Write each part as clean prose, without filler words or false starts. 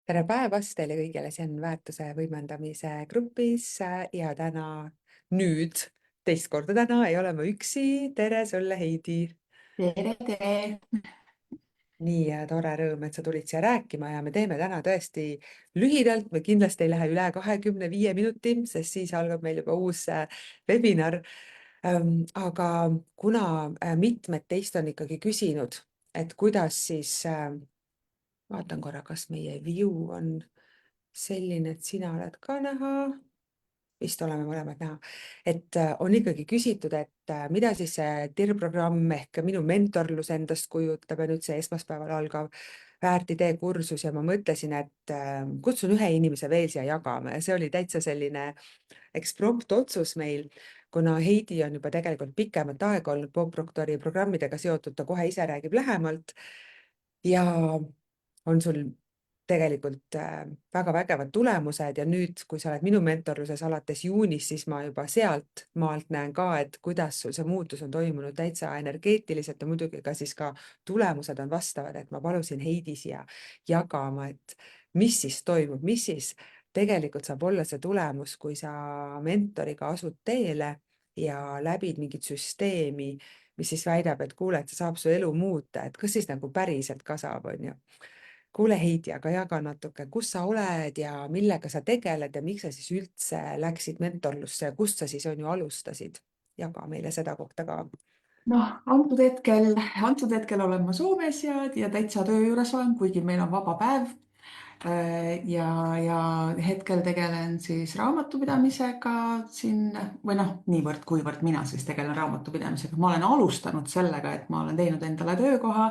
Tere päevast teile kõigile siin väärtuse võimendamise grupis ja nüüd teist korda täna ei ole ma üksi. Tere sulle, Heidi! Tere, tere! Nii tore rõõm, et sa tulid siia rääkima ja me teeme täna tõesti lühidalt, me kindlasti ei lähe üle 25 minuti, sest siis algab meil juba uus webinar. Aga kuna mitmed teist on ikkagi küsinud, et kuidas siis, vaatan korra, kas meie view on selline, et sina oled ka näha, vist oleme mõlemad näha, et on ikkagi küsitud, et mida siis see TIR-programm ehk minu mentorlus endast kujutab ja nüüd see esmaspäeval algav väärtidee kursus ja ma mõtlesin, et kutsun ühe inimese veel siia jagama ja see oli täitsa selline eksprompt otsus meil, kuna Heidi on juba tegelikult pikemat aega olnud Bob Proctori programmidega seotud, ta kohe ise räägib lähemalt ja on sul tegelikult väga vägevad tulemused ja nüüd, kui sa oled minu mentorluses alates juunist, siis ma juba sealt maalt näen ka, et kuidas sul see muutus on toimunud täitsa energeetiliselt ja muidugi ka siis ka tulemused on vastavad, et ma palusin Heidi siia jagama, et mis siis toimub, mis siis tegelikult saab olla see tulemus, kui sa mentoriga asud teele ja läbid mingit süsteemi, mis siis väidab, et kuule, et see saab su elu muuta, et kas siis nagu päriselt ka saab, on ju. Kuule Heidi, aga jaga natuke, kus sa oled ja millega sa tegeled ja miks sa siis üldse läksid mentorlusse ja kust sa siis on ju alustasid? Jaga meile seda kohta ka. Noh, antud hetkel olen ma Soomes ja täitsa töö juures olen, kuigi meil on vaba päev. Ja hetkel tegelen siis raamatupidamisega siin või noh, kuivõrd mina siis tegelen raamatupidamisega. Ma olen alustanud sellega, et ma olen teinud endale töökoha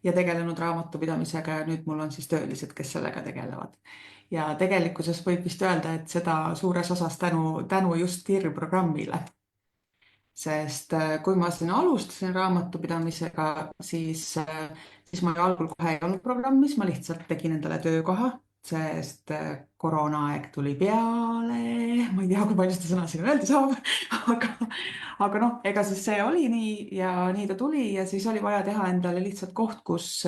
ja tegelenud raamatupidamisega ja nüüd mul on siis töölised, kes sellega tegelevad. Ja tegelikkuses võib vist öelda, et seda suures osas tänu just TIR-programmile. Sest kui ma siin alustasin raamatupidamisega, siis ma algul kohe ei olnud programmis, ma lihtsalt tegin endale töökoha, sest koroonaaeg tuli peale. Ma ei tea, kui palju seda sõna siin öelda saab, aga noh, ega siis see oli nii ja nii ta tuli ja siis oli vaja teha endale lihtsalt koht, kus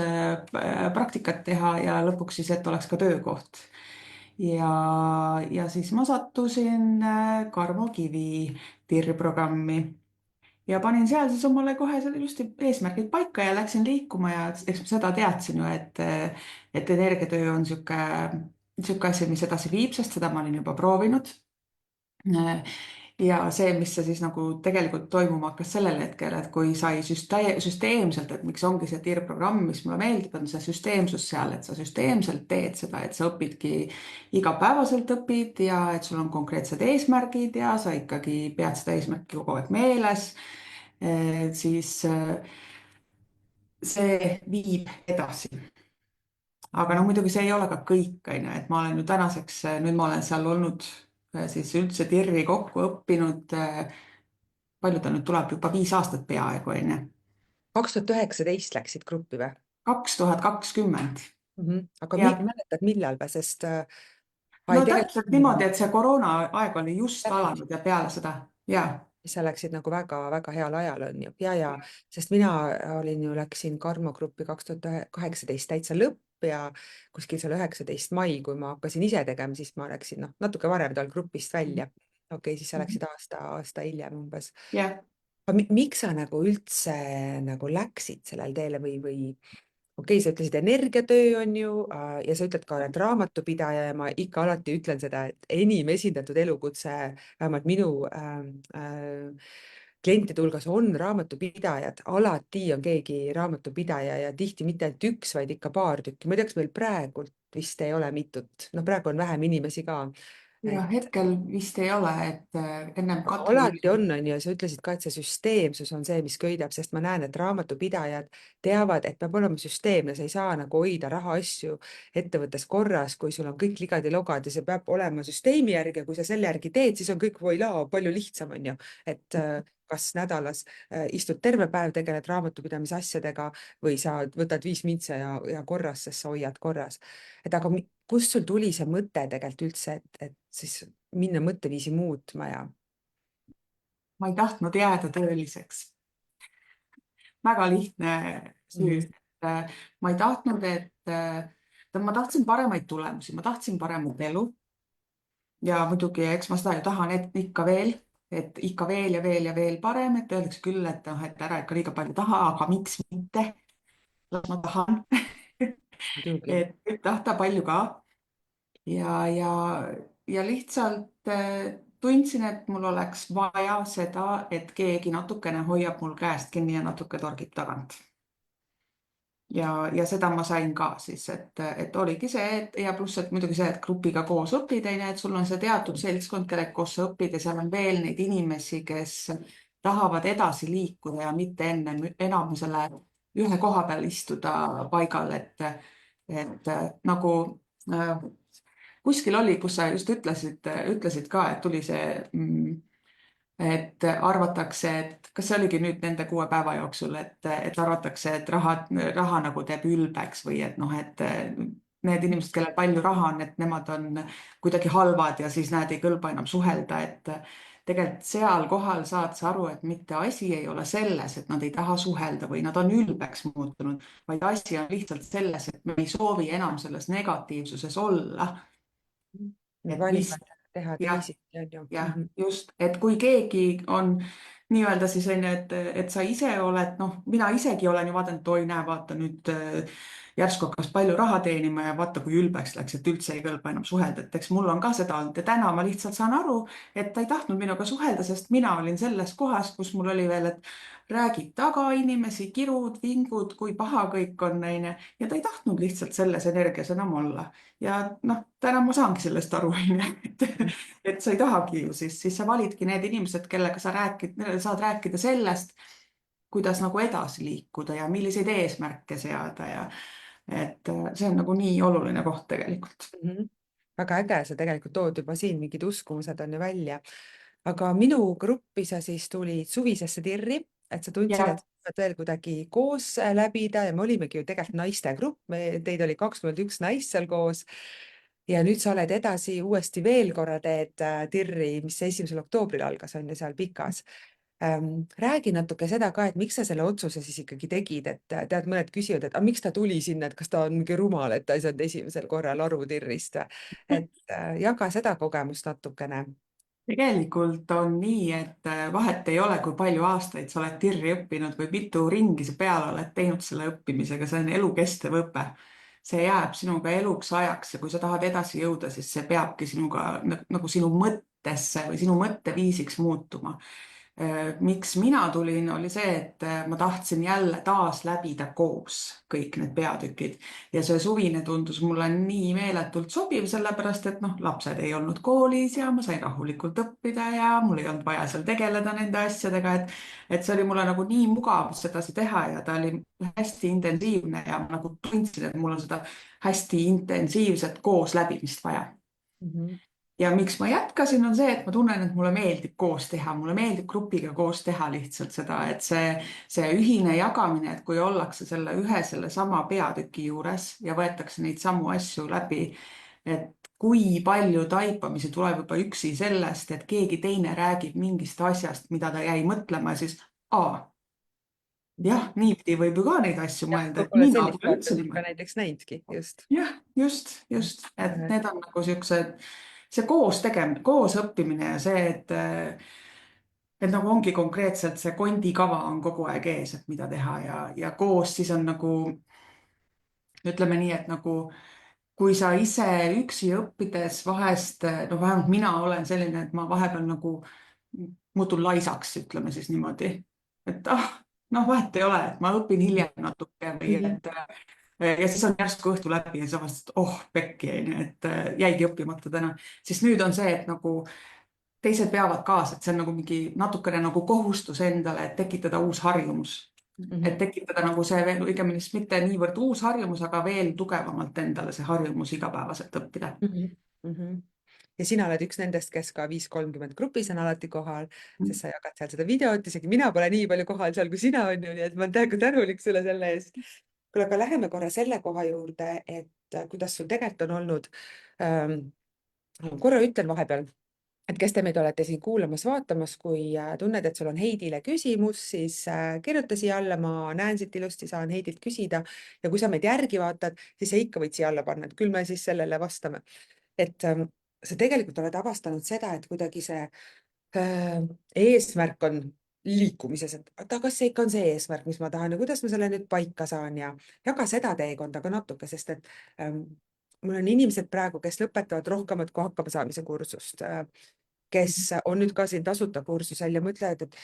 praktikat teha ja lõpuks siis, et oleks ka töökoht. Ja siis ma sattusin Karmo Kivi TIR-programmi ja panin seal siis omale kohe selle just eesmärgid paika ja läksin liikuma ja eks ma seda teadsin ju, et energiatöö on sihuke asi, mis edasi viib, sest seda ma olin juba proovinud. Ja see, mis see siis nagu tegelikult toimuma hakkas sellel hetkel, et kui sai süsteemselt, et miks ongi see TIR-programm, mis mulle meeldib, on see süsteemsus seal, et sa süsteemselt teed seda, et sa õpidki, igapäevaselt õpid ja et sul on konkreetsed eesmärgid ja sa ikkagi pead seda eesmärki kogu aeg meeles, siis see viib edasi. Aga no muidugi see ei ole ka kõik, on ju, et ma olen ju tänaseks, nüüd ma olen seal olnud siis üldse TIR-i kokku õppinud, palju ta nüüd tuleb, juba 5 aastat peaaegu, on ju. 2019 läksid gruppi või? 2020. Aga Ja mäletad, millal või, sest no ei täpselt tegelikult niimoodi, et see koroonaaeg oli just alanud ja peale seda ja. sa läksid nagu väga-väga heal ajal on ju. Ja, sest mina läksin Karmo gruppi 2018 täitsa lõpp ja kuskil seal 19 mai, kui ma hakkasin ise tegema, siis ma läksin natuke varem tal grupist välja. Okei, siis sa läksid aasta hiljem umbes. Ja. Aga miks sa nagu üldse nagu läksid sellel teele või okei, sa ütlesid energiatöö on ju ja sa ütled ka, oled raamatupidaja ja ma ikka alati ütlen seda, et enim esindatud elukutse, vähemalt minu klientide hulgas on raamatupidajad, alati on keegi raamatupidaja ja tihti mitte ainult üks, vaid ikka paar tükki. ma ei tea, kas meil praegu vist ei ole mitut, noh, praegu on vähem inimesi ka, Ja et hetkel vist ei ole, et ennem aga Katri alati oli. on ju, sa ütlesid ka, et see süsteemsus on see, mis köidab, sest ma näen, et raamatupidajad teavad, et peab olema süsteemne, sa ei saa nagu hoida rahaasju ettevõttes korras, kui sul on kõik ligadi-logad ja see peab olema süsteemi järgi ja kui sa selle järgi teed, siis on kõik voilaa palju lihtsam, on ju, et kas nädalas istud terve päev, tegeled raamatupidamise asjadega või sa võtad 5 mintse ja korras, sest sa hoiad korras. Et aga kust sul tuli see mõte tegelikult üldse, et siis minna mõtteviisi muutma ja Ma ei tahtnud jääda tööliseks. Väga lihtne süü. Mhm. Ma ei tahtnud, et ma tahtsin paremaid tulemusi, ma tahtsin paremat elu ja muidugi, eks ma seda ju tahan, et ikka veel, et ikka veel ja veel ja veel parem, et öeldakse küll, et noh, et ära ikka liiga palju taha, aga miks mitte, las ma tahan muidugi. et võib tahta palju ka ja lihtsalt tundsin, et mul oleks vaja seda, et keegi natukene hoiab mul käest kinni ja natuke torgib tagant. Ja seda ma sain ka siis, et oligi see, et ja pluss, et muidugi see, et grupiga koos õpid, teine, et sul on see teatud seltskond, kellega koos sa õpid ja seal on veel neid inimesi, kes tahavad edasi liikuda ja mitte enam selle ühe koha peal istuda paigal, et nagu kuskil oli, kus sa just ütlesid ka, et tuli see et arvatakse, et kas see oligi nüüd nende 6 päeva jooksul, et arvatakse, et raha nagu teeb ülbeks või et noh, et need inimesed, kellel palju raha on, et nemad on kuidagi halvad ja siis näed, ei kõlba enam suhelda, et tegelikult seal kohal saad sa aru, et mitte asi ei ole selles, et nad ei taha suhelda või nad on ülbeks muutunud, vaid asi on lihtsalt selles, et me ei soovi enam selles negatiivsuses olla. me Et mis valime teha jah, teisiti, on ju. jah, just, et kui keegi on nii-öelda siis on ju, et sa ise oled, noh, mina isegi olen ju vaadanud, et oi, näe, vaata nüüd järsku hakkas palju raha teenima ja vaata, kui ülbeks läks, et üldse ei kõlba enam suhelda, et eks mul on ka seda olnud ja täna ma lihtsalt saan aru, et ta ei tahtnud minuga suhelda, sest mina olin selles kohas, kus mul oli veel, et räägid taga inimesi, kirud, vingud, kui paha kõik on, onju, ja ta ei tahtnud lihtsalt selles energias enam olla. ja noh, täna ma saangi sellest aru, onju, et sa ei tahagi ju siis sa validki need inimesed, kellega saad rääkida sellest, kuidas nagu edasi liikuda ja milliseid eesmärke seada ja et see on nagu nii oluline koht tegelikult. Mhm. väga äge, sa tegelikult tood juba siin mingid uskumused on ju välja. aga minu gruppi sa siis tulid suvisesse tirri, et sa tundsid, et ja, sa pead veel kuidagi koos läbida ja me olimegi ju tegelikult naiste grupp, teid oli 21 naist seal koos. ja nüüd sa oled edasi uuesti veel korra teed tirri, mis 1. oktoobril algas, on ju seal Pikas. Räägi natuke seda ka, et miks sa selle otsuse siis ikkagi tegid, et tead, mõned küsivad, et aga miks ta tuli sinna, et kas ta on mingi rumal, et ta ei saanud esimesel korral aru tirrist. et jaga seda kogemust natukene. tegelikult on nii, et vahet ei ole, kui palju aastaid sa oled tirri õppinud või mitu ringi sa peale oled teinud selle õppimisega, see on elukestev õpe. See jääb sinuga eluks ajaks ja kui sa tahad edasi jõuda, siis see peabki sinuga nagu sinu mõttesse või sinu mõtteviisiks muutuma. Miks mina tulin, oli see, et ma tahtsin jälle taas läbida koos kõik need peatükid ja see suvine tundus mulle nii meeletult sobiv, sellepärast et noh, lapsed ei olnud koolis ja ma sain rahulikult õppida ja mul ei olnud vaja seal tegeleda nende asjadega, et see oli mulle nagu nii mugav sedasi teha ja ta oli hästi intensiivne ja ma nagu tundsin, et mul on seda hästi intensiivset koos läbimist vaja. Mhm. Ja miks ma jätkasin, on see, et ma tunnen, et mulle meeldib koos teha, mulle meeldib grupiga koos teha lihtsalt seda, et see ühine jagamine, et kui ollakse sellesama peatüki juures ja võetakse neid samu asju läbi, et kui palju taipamisi tuleb juba üksi sellest, et keegi teine räägib mingist asjast, mida ta jäi mõtlema ja siis, jah, niipidi võib ju ka neid asju jah, mõelda, et võib-olla mina sellist pole üldse vaatenurka niimoodi. näiteks näinudki, just. Jah, just, et need on nagu siuksed, see koos tegemine, koos õppimine ja see, et nagu ongi konkreetselt see kondikava on kogu aeg ees, et mida teha ja koos siis on nagu, ütleme nii, et nagu kui sa ise üksi õppides vahest, no vähemalt mina olen selline, et ma vahepeal nagu muutun laisaks, ütleme siis niimoodi. et noh, vahet ei ole, et ma õpin hiljem natuke või Mhm. et ja siis on järsku õhtu läbi ja sa avastad, et oh pekki, onju, et jäigi õppimata täna. siis nüüd on see, et nagu teised veavad kaasa, et see on nagu mingi natukene nagu kohustus endale, et tekitada uus harjumus. et Mhm. tekitada nagu see veel, õigemini siis mitte niivõrd uus harjumus, aga veel tugevamalt endale see harjumus igapäevaselt õppida. Mhm. Mhm. ja sina oled üks nendest, kes ka 5.30 grupis on alati kohal, sest sa jagad seal seda videot, isegi mina pole nii palju kohal seal kui sina on ju, nii et ma olen täiega tänulik sulle selle eest. kuule, aga läheme korra selle koha juurde, et kuidas sul tegelikult on olnud. korra ütlen vahepeal, et kes te meid olete siin kuulamas-vaatamas, kui tunned, et sul on Heidile küsimus, siis kirjuta siia alla, ma näen siit ilusti, saan Heidilt küsida. ja kui sa meid järgi vaatad, siis sa ikka võid siia alla panna, et küll me siis sellele vastame. Et sa tegelikult oled avastanud seda, et kuidagi see eesmärk on liikumises, et aga kas see ikka on see eesmärk, mis ma tahan ja kuidas ma selle nüüd paika saan ja jaga seda teekonda ka natuke, sest et mul on inimesed praegu, kes lõpetavad rohkemat kui hakkamasaamise kursust, kes on nüüd ka siin tasuta kursusel ja mõtlevad, et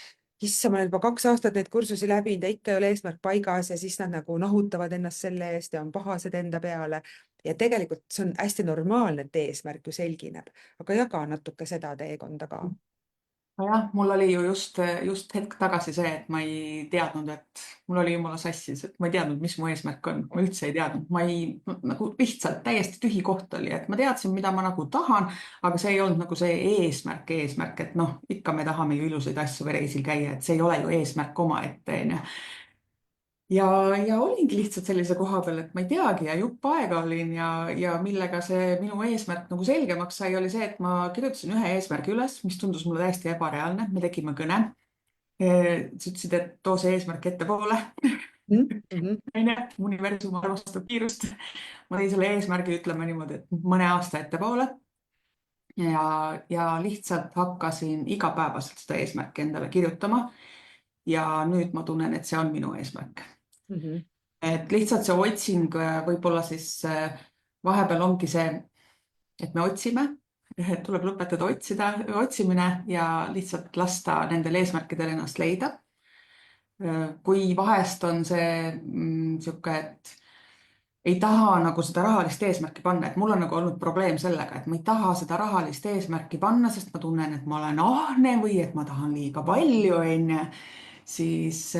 issand, ma olen juba 2 aastat neid kursusi läbinud ja ikka ei ole eesmärk paigas ja siis nad nagu nahutavad ennast selle eest ja on pahased enda peale. ja tegelikult see on hästi normaalne, et eesmärk ju selgineb, aga jaga natuke seda teekonda ka. nojah, mul oli ju just hetk tagasi see, et ma ei teadnud, et mul oli jumala sassis, et ma ei teadnud, mis mu eesmärk on, ma üldse ei teadnud, ma ei, nagu lihtsalt täiesti tühi koht oli, et ma teadsin, mida ma nagu tahan, aga see ei olnud nagu see eesmärk, et noh, ikka me tahame ju ilusaid asju või reisil käia, et see ei ole ju eesmärk omaette, onju. ja olingi lihtsalt sellise koha peal, et ma ei teagi ja jupp aega olin ja millega see minu eesmärk nagu selgemaks sai, oli see, et ma kirjutasin ühe eesmärgi üles, mis tundus mulle täiesti ebareaalne. Me tegime kõne. sa ütlesid, et too see eesmärk ettepoole. Mm -hmm. onju, universum arvestab kiirust. ma tõin selle eesmärgi, ütleme niimoodi, et mõne aasta ettepoole. ja lihtsalt hakkasin igapäevaselt seda eesmärki endale kirjutama. ja nüüd ma tunnen, et see on minu eesmärk. Mm -hmm. Et lihtsalt see otsing võib-olla siis vahepeal ongi see, et me otsime, tuleb lõpetada otsimine ja lihtsalt lasta nendel eesmärkidel ennast leida. kui vahest on see sihuke, et ei taha nagu seda rahalist eesmärki panna, et mul on nagu olnud probleem sellega, et ma ei taha seda rahalist eesmärki panna, sest ma tunnen, et ma olen ahne või et ma tahan liiga palju, onju. Siis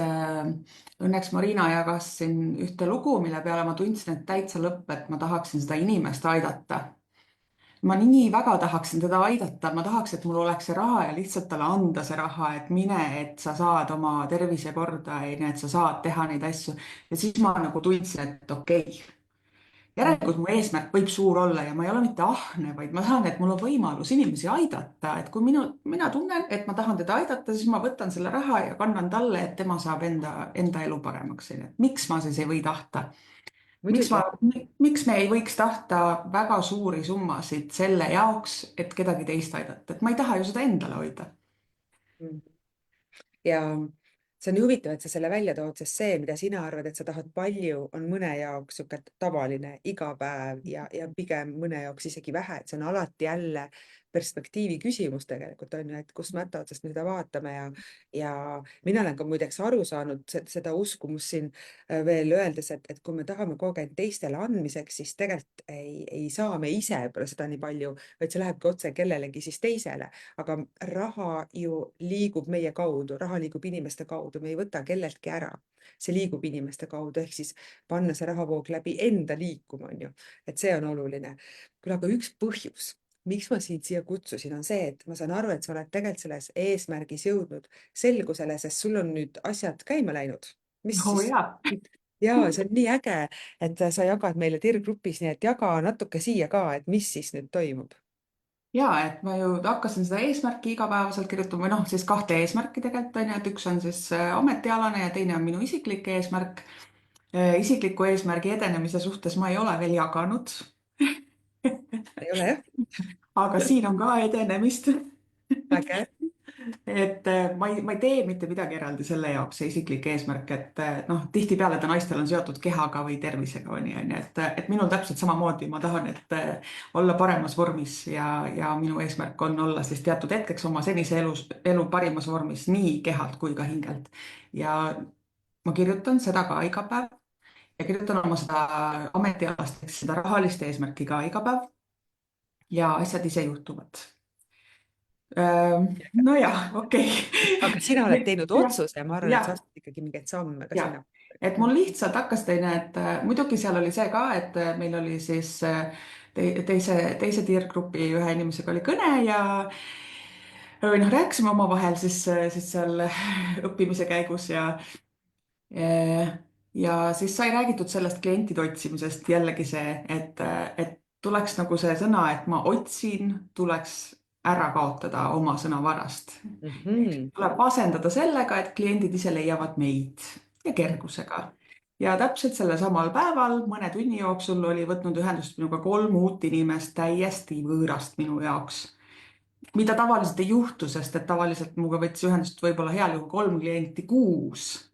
õnneks Marina jagas siin ühte lugu, mille peale ma tundsin, et täitsa lõpp, et ma tahaksin seda inimest aidata. Ma nii väga tahaksin teda aidata, ma tahaks, et mul oleks see raha ja lihtsalt talle anda see raha, et mine, et sa saad oma tervise korda, onju, et sa saad teha neid asju. ja siis ma nagu tundsin, et okei, järelikult mu eesmärk võib suur olla ja ma ei ole mitte ahne, vaid ma tahan, et mul on võimalus inimesi aidata, et kui mina tunnen, et ma tahan teda aidata, siis ma võtan selle raha ja kannan talle, et tema saab enda elu paremaks. Miks ma siis ei või tahta? Miks muidugi. miks me ei võiks tahta väga suuri summasid selle jaoks, et kedagi teist aidata, et ma ei taha ju seda endale hoida. Mm. ja see on nii huvitav, et sa selle välja tood, sest see, mida sina arvad, et sa tahad palju, on mõne jaoks sihuke tavaline iga päev ja pigem mõne jaoks isegi vähe, et see on alati jälle perspektiivi küsimus tegelikult on ju, et kust mätta otsast me seda vaatame ja mina olen ka muideks aru saanud seda uskumust siin veel öeldes, et kui me tahame kogu aeg teistele andmiseks, siis tegelikult ei saa me ise võib-olla seda nii palju, vaid see lähebki otse kellelegi siis teisele, aga raha ju liigub meie kaudu, raha liigub inimeste kaudu, me ei võta kelleltki ära, see liigub inimeste kaudu, ehk siis panna see rahavoog läbi enda liikuma, on ju, et see on oluline. küll aga üks põhjus, miks ma sind siia kutsusin, on see, et ma saan aru, et sa oled tegelikult selles eesmärgis jõudnud selgusele, sest sul on nüüd asjad käima läinud. mis oo siis? jaa. ja see on nii äge, et sa jagad meile TIR-grupis, nii et jaga natuke siia ka, et mis siis nüüd toimub. Ja, et ma ju hakkasin seda eesmärki igapäevaselt kirjutama või noh, siis kahte eesmärki tegelikult on ju, et üks on siis ametialane ja teine on minu isiklik eesmärk. Isikliku eesmärgi edenemise suhtes ma ei ole veel jaganud. ei ole jah? aga siin on ka edenemist. äge. et ma ei tee mitte midagi eraldi selle jaoks, see isiklik eesmärk, et noh, tihtipeale ta naistel on seotud kehaga või tervisega või nii onju, et minul täpselt samamoodi, ma tahan, et olla paremas vormis ja minu eesmärk on olla siis teatud hetkeks oma senise elu parimas vormis nii kehalt kui ka hingelt. ja ma kirjutan seda ka iga päev ja kirjutan oma seda ametialast ehk seda rahalist eesmärki ka iga päev. ja asjad ise juhtuvad. nojah, okei. aga sina oled teinud jah, otsuse ja ma arvan, et sa ja, astud ikkagi mingeid samme ka ja, sina. et mul lihtsalt hakkas teine, et muidugi seal oli see ka, et meil oli siis teise tiirgrupi ühe inimesega oli kõne ja või noh, rääkisime omavahel siis seal õppimise käigus ja siis sai räägitud sellest klientide otsimisest jällegi see, et tuleks nagu see sõna, et ma otsin, tuleks ära kaotada oma sõnavarast. Mhm. Tuleb asendada sellega, et kliendid ise leiavad meid ja kergusega. Ja täpselt sellel samal päeval, mõne tunni jooksul oli võtnud ühendust minuga 3 uut inimest, täiesti võõrast minu jaoks. Mida tavaliselt ei juhtu, sest et tavaliselt minuga võttis ühendust võib-olla heal juhul 3 klienti kuus.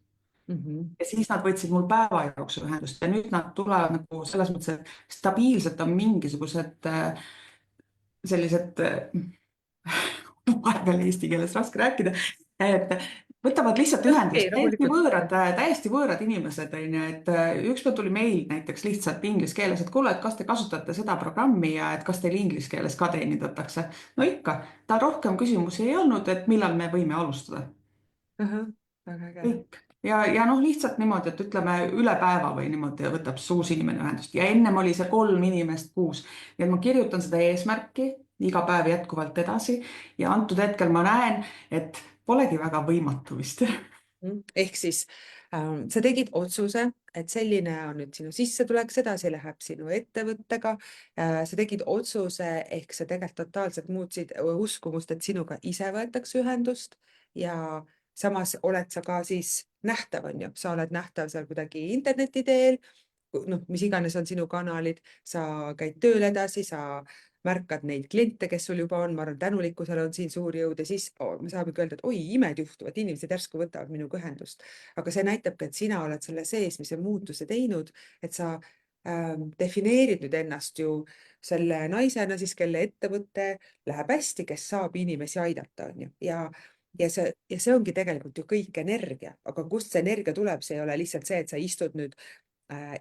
Mhm. Ja siis nad võtsid mul päeva jooksul ühendust ja nüüd nad tulevad nagu selles mõttes, et stabiilselt on mingisugused sellised vahepeal eesti keeles raske rääkida, et võtavad lihtsalt Okei, ühendust, rahulikult. täiesti võõrad inimesed, on ju, et ükspäev tuli meil näiteks lihtsalt inglise keeles, et kuule, et kas te kasutate seda programmi ja et kas teil inglise keeles ka teenindatakse. No ikka, tal rohkem küsimusi ei olnud, et millal me võime alustada. Ahah, väga äge. Kõik. Ja noh, lihtsalt niimoodi, et ütleme üle päeva või niimoodi võtab see uus inimene ühendust ja ennem oli see 3 inimest kuus. Ja ma kirjutan seda eesmärki iga päev jätkuvalt edasi ja antud hetkel ma näen, et polegi väga võimatu vist. Ehk siis sa tegid otsuse, et selline on nüüd sinu sissetulek, sedasi läheb sinu ettevõttega. Sa tegid otsuse, ehk sa tegelikult totaalselt muutsid uskumust, et sinuga ise võetakse ühendust ja samas oled sa ka siis nähtav, on ju, sa oled nähtav seal kuidagi interneti teel, noh, mis iganes on sinu kanalid, sa käid tööl edasi, sa märkad neid kliente, kes sul juba on, ma arvan, tänulikkusel on siin suur jõud ja siis me saamegi öelda, et oi, imed juhtuvad, inimesed järsku võtavad minuga ühendust. aga see näitabki, et sina oled selle seesmise muutuse teinud, et sa defineerid nüüd ennast ju selle naisena siis, kelle ettevõte läheb hästi, kes saab inimesi aidata, on ju, ja see ongi tegelikult ju kõik energia, aga kust see energia tuleb, see ei ole lihtsalt see, et sa istud nüüd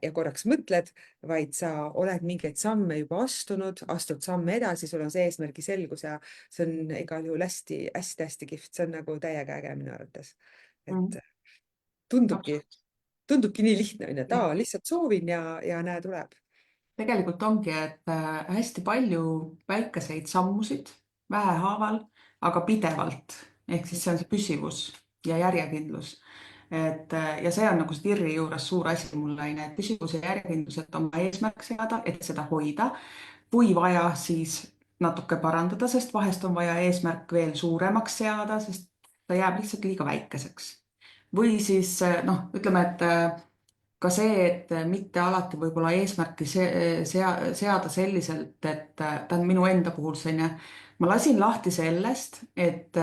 ja korraks mõtled, vaid sa oled mingeid samme juba astunud, astud samme edasi, sul on see eesmärgi selgus ja see on igal juhul hästi-hästi-hästi kihvt, see on nagu täiega äge minu arvates. et tundubki, Absoluutselt. tundubki nii lihtne, on ju, et lihtsalt soovin ja näe, tuleb. Tegelikult ongi, et hästi palju väikeseid sammusid vähehaaval, aga pidevalt. Ehk siis see on see püsivus ja järjekindlus. Ja see on nagu see TIR-i juures suur asi mulle, on ju, et püsivus ja järjekindlus, et oma eesmärk seada, et seda hoida. Kui vaja, siis natuke parandada, sest vahest on vaja eesmärk veel suuremaks seada, sest ta jääb lihtsalt liiga väikeseks. Või siis noh, ütleme, et ka see, et mitte alati võib-olla eesmärki seada selliselt, et ta on minu enda puhul selline, ma lasin lahti sellest, et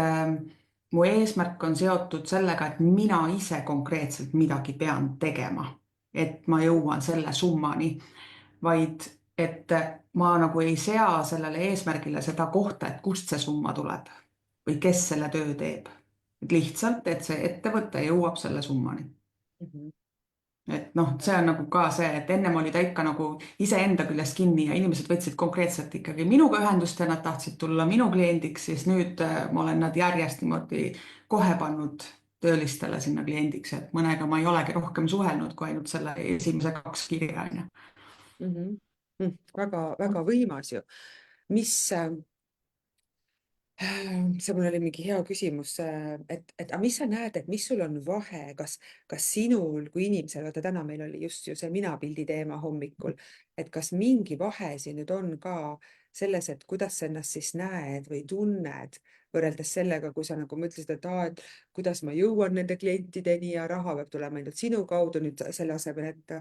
mu eesmärk on seotud sellega, et mina ise konkreetselt midagi pean tegema, et ma jõuan selle summani, vaid et ma nagu ei sea sellele eesmärgile seda kohta, et kust see summa tuleb või kes selle töö teeb. Et lihtsalt, et see ettevõte jõuab selle summani. Mhm. Et noh, see on nagu ka see, et ennem oli ta ikka nagu iseenda küljest kinni ja inimesed võtsid konkreetselt ikkagi minuga ühendust ja nad tahtsid tulla minu kliendiks, siis nüüd ma olen nad järjest niimoodi kohe pannud töölistele sinna kliendiks, et mõnega ma ei olegi rohkem suhelnud kui ainult selle esimese 2 kirja, on ju. Mhm. Väga-väga võimas ju. mis see mul oli mingi hea küsimus, aga mis sa näed, et mis sul on vahe, kas sinul kui inimesel, vaata täna meil oli just ju see minapildi teema hommikul, et kas mingi vahe siin nüüd on ka selles, et kuidas sa ennast siis näed või tunned võrreldes sellega, kui sa nagu mõtlesid, et kuidas ma jõuan nende klientideni ja raha peab tulema ainult sinu kaudu, nüüd selle asemel, et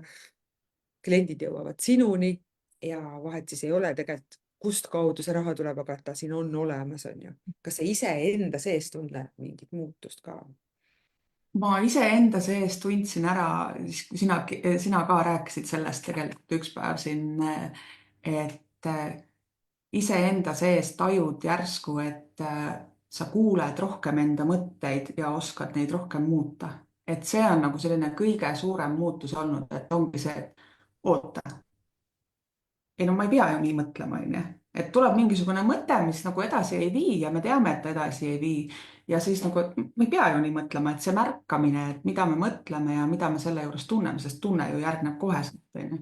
kliendid jõuavad sinuni ja vahet siis ei ole tegelikult, kust kaudu see raha tuleb, aga ta siin on olemas, on ju. kas sa iseenda sees tunned mingit muutust ka? Ma iseenda sees tundsin ära, siis kui sina ka rääkisid sellest tegelikult üks päev siin, et iseenda sees tajud järsku, et sa kuuled rohkem enda mõtteid ja oskad neid rohkem muuta. Et see on nagu selline kõige suurem muutus olnud, et ongi see, et oota, ei no ma ei pea ju nii mõtlema, on ju. Et tuleb mingisugune mõte, mis nagu edasi ei vii ja me teame, et ta edasi ei vii. Ja siis nagu, et me ei pea ju nii mõtlema, et see märkamine, et mida me mõtleme ja mida me selle juures tunneme, sest tunne ju järgneb koheselt, on ju.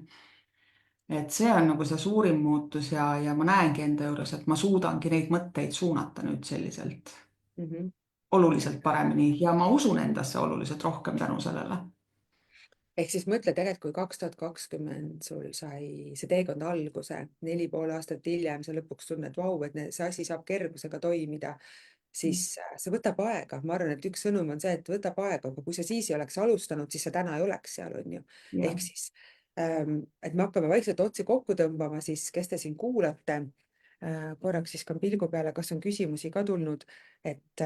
Et see on nagu see suurim muutus ja ma näengi enda juures, et ma suudangi neid mõtteid suunata nüüd selliselt Mhm. oluliselt paremini ja ma usun endasse oluliselt rohkem tänu sellele. ehk siis mõtle tegelikult, kui 2020 sul sai see teekond alguse, 4,5 aastat hiljem sa lõpuks tunned, vau, et see asi saab kergusega toimida, siis see võtab aega. Ma arvan, et üks sõnum on see, et võtab aega, aga kui sa siis ei oleks alustanud, siis sa täna ei oleks seal, on ju. jah. ehk siis, et me hakkame vaikselt otsi kokku tõmbama, siis kes te siin kuulate, korraks viskan pilgu peale, kas on küsimusi ka tulnud, et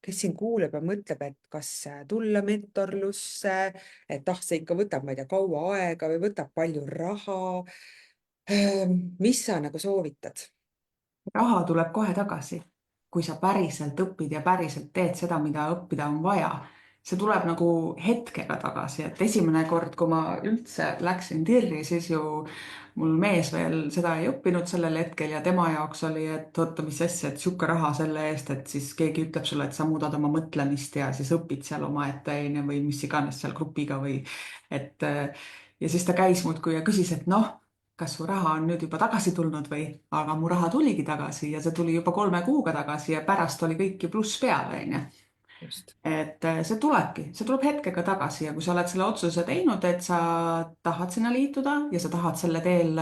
kes siin kuuleb ja mõtleb, et kas tulla mentorlusse, et ah, see ikka võtab, ma ei tea, kaua aega või võtab palju raha. Mis sa nagu soovitad? Raha tuleb kohe tagasi, kui sa päriselt õpid ja päriselt teed seda, mida õppida on vaja. See tuleb nagu hetkega tagasi, et esimene kord, kui ma üldse läksin TIR-i, siis ju mul mees veel seda ei õppinud sellel hetkel ja tema jaoks oli, et oota, mis asja, et sihuke raha selle eest, et siis keegi ütleb sulle, et sa muudad oma mõtlemist ja siis õpid seal omaette onju või mis iganes seal grupiga või et ja siis ta käis muudkui ja küsis, et noh, kas su raha on nüüd juba tagasi tulnud või, aga mu raha tuligi tagasi ja see tuli juba 3 kuuga tagasi ja pärast oli kõik ju pluss peal, onju. Just. Et see tulebki, see tuleb hetkega tagasi ja kui sa oled selle otsuse teinud, et sa tahad sinna liituda ja sa tahad selle teel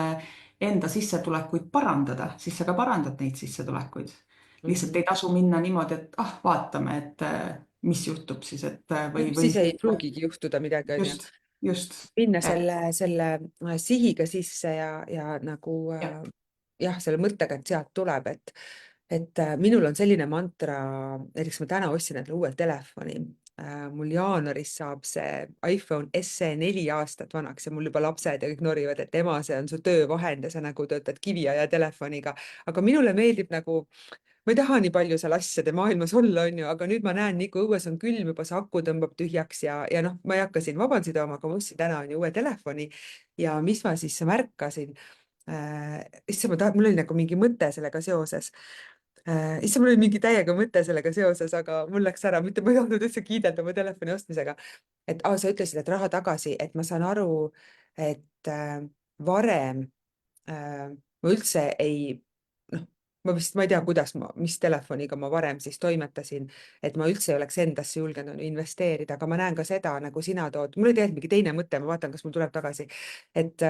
enda sissetulekuid parandada, siis sa ka parandad neid sissetulekuid. lihtsalt Mhm. ei tasu minna niimoodi, et ah, vaatame, et mis juhtub siis, et või Siis ei pruugigi juhtuda midagi, on ju. just, just, Minna et selle sihiga sisse ja nagu jah. jah, selle mõttega, et sealt tuleb, et minul on selline mantra, näiteks ma täna ostsin endale uue telefoni. Mul jaanuaris saab see iPhone SE 4 aastat vanaks ja mul juba lapsed ja kõik norivad, et ema, see on su töövahend ja sa nagu töötad kiviaja telefoniga. aga minule meeldib nagu, ma ei taha nii palju seal asjade maailmas olla, onju, aga nüüd ma näen, nii kui õues on külm, juba see aku tõmbab tühjaks ja noh, ma ei hakka siin vabandusi tooma, aga ma ostsin täna onju uue telefoni ja mis ma siis märkasin. Issand, mul oli nagu mingi mõte sellega seoses. Issand, mul oli mingi täiega mõte sellega seoses, aga mul läks ära, mitte ma ei tahtnud üldse kiidelda oma telefoni ostmisega. et sa ütlesid, et raha tagasi, et ma saan aru, et varem ma üldse ei, noh, ma ei tea, mis telefoniga ma varem siis toimetasin, et ma üldse ei oleks endasse julgenud investeerida, aga ma näen ka seda, nagu sina tood, mul oli tegelikult mingi teine mõte, ma vaatan, kas mul tuleb tagasi, et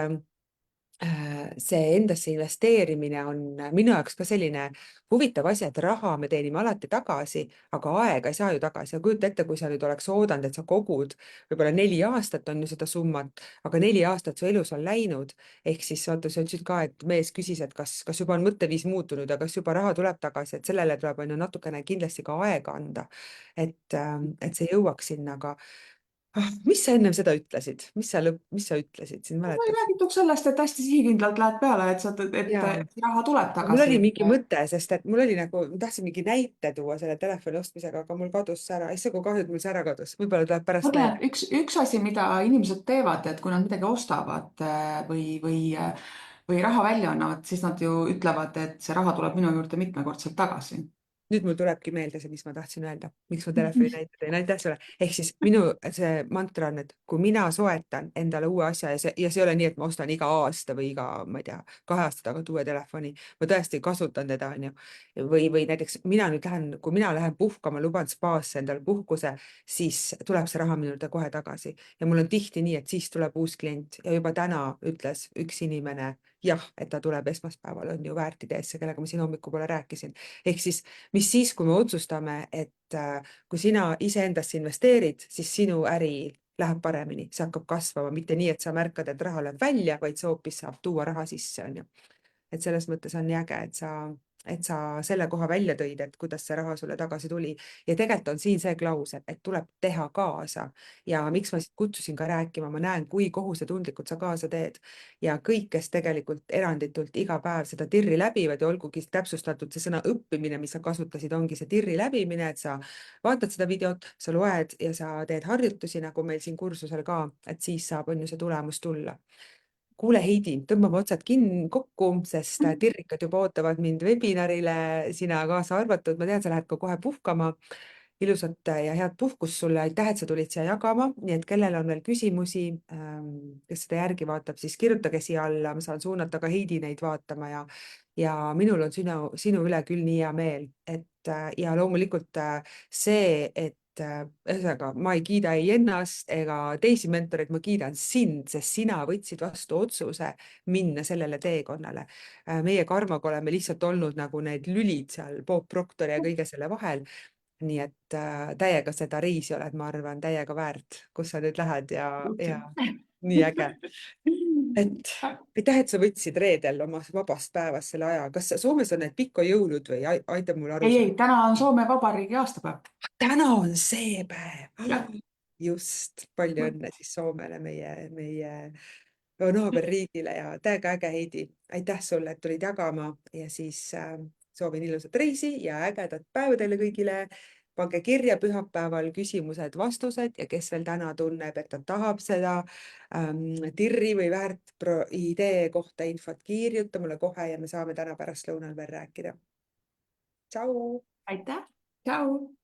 see endasse investeerimine on minu jaoks ka selline huvitav asi, et raha me teenime alati tagasi, aga aega ei saa ju tagasi. ja kujuta ette, kui sa nüüd oleks oodanud, et sa kogud võib-olla 4 aastat on ju seda summat, aga 4 aastat su elus on läinud. ehk siis vaata, sa ütlesid ka, et mees küsis, et kas juba on mõtteviis muutunud ja kas juba raha tuleb tagasi, et sellele tuleb on ju natukene kindlasti ka aega anda. et see jõuaks sinna, aga mis sa ennem seda ütlesid, mis sa ütlesid siin, no ei mäletad? räägitud sellest, et hästi sihikindlalt lähed peale, jaa. et raha tuleb mul tagasi, oli mingi et mõte, sest et mul oli nagu, ma tahtsin mingi näite tuua selle telefoni ostmisega, aga mul kadus see ära. issand, kui kahju, et mul see ära kadus. võib-olla tuleb pärast mõtle, meelde. et üks asi, mida inimesed teevad, et kui nad midagi ostavad või raha välja annavad, siis nad ju ütlevad, et see raha tuleb minu juurde mitmekordselt tagasi. Nüüd mul tulebki meelde see, mis ma tahtsin öelda, miks ma telefoni näite tõin, aitäh sulle. ehk siis minu see mantra on, et kui mina soetan endale uue asja ja see ei ole nii, et ma ostan iga aasta või iga, ma ei tea, 2 aasta tagant uue telefoni, ma tõesti kasutan teda, onju. või näiteks mina nüüd lähen, kui mina lähen puhkama, luban spaasse endale puhkuse, siis tuleb see raha minu juurde kohe tagasi ja mul on tihti nii, et siis tuleb uus klient ja juba täna ütles üks inimene jah, et ta tuleb esmaspäeval on ju väärtideesse, kellega ma siin hommikupoole rääkisin. ehk siis, kui me otsustame, et kui sina iseendasse investeerid, siis sinu äri läheb paremini, see hakkab kasvama, mitte nii, et sa märkad, et raha läheb välja, vaid see hoopis saab tuua raha sisse, onju. et selles mõttes on nii äge, et sa selle koha välja tõid, et kuidas see raha sulle tagasi tuli. ja tegelikult on siin see klausel, et tuleb teha kaasa ja miks ma sind kutsusin ka rääkima, ma näen, kui kohusetundlikult sa kaasa teed ja kõik, kes tegelikult eranditult iga päev seda TIR-i läbivad ja olgugi täpsustatud see sõna õppimine, mis sa kasutasid, ongi see TIR-i läbimine, et sa vaatad seda videot, sa loed ja sa teed harjutusi, nagu meil siin kursusel ka, et siis saab, on ju see tulemus tulla. Kuule, Heidi, tõmbame otsad kokku, sest tirrikad juba ootavad mind webinarile, sina kaasa arvatud. ma tean, sa lähed ka kohe puhkama. Ilusat ja head puhkust sulle, aitäh, et sa tulid siia jagama, nii et kellel on veel küsimusi, kes seda järgi vaatab, siis kirjutage siia alla, ma saan suunata ka Heidi neid vaatama ja minul on sinu üle küll nii hea meel, et ja loomulikult see, et ühesõnaga, ma ei kiida ei ennast ega teisi mentoreid, ma kiidan sind, sest sina võtsid vastu otsuse minna sellele teekonnale. Meie Karmoga oleme lihtsalt olnud nagu need lülid seal Bob Proctor ja kõige selle vahel. nii et täiega seda reisi oled, ma arvan, täiega väärt, kus sa nüüd lähed ja nii äge. et aitäh, et sa võtsid reedel oma vabast päevast selle aja. kas Soomes on need pikojõulud või aita mul aru ei, saada? täna on Soome Vabariigi aastapäev. täna on see päev. jah. just, palju õnne siis Soomele, meie naaberriigile ja täiega äge, Heidi. aitäh sulle, et tulid jagama ja siis soovin ilusat reisi ja ägedat päeva teile kõigile. pange kirja pühapäeval küsimused-vastused ja kes veel täna tunneb, et ta tahab seda tirri või idee kohta infot, kirjuta mulle kohe ja me saame täna pärastlõunal veel rääkida. tšau. aitäh, tšau.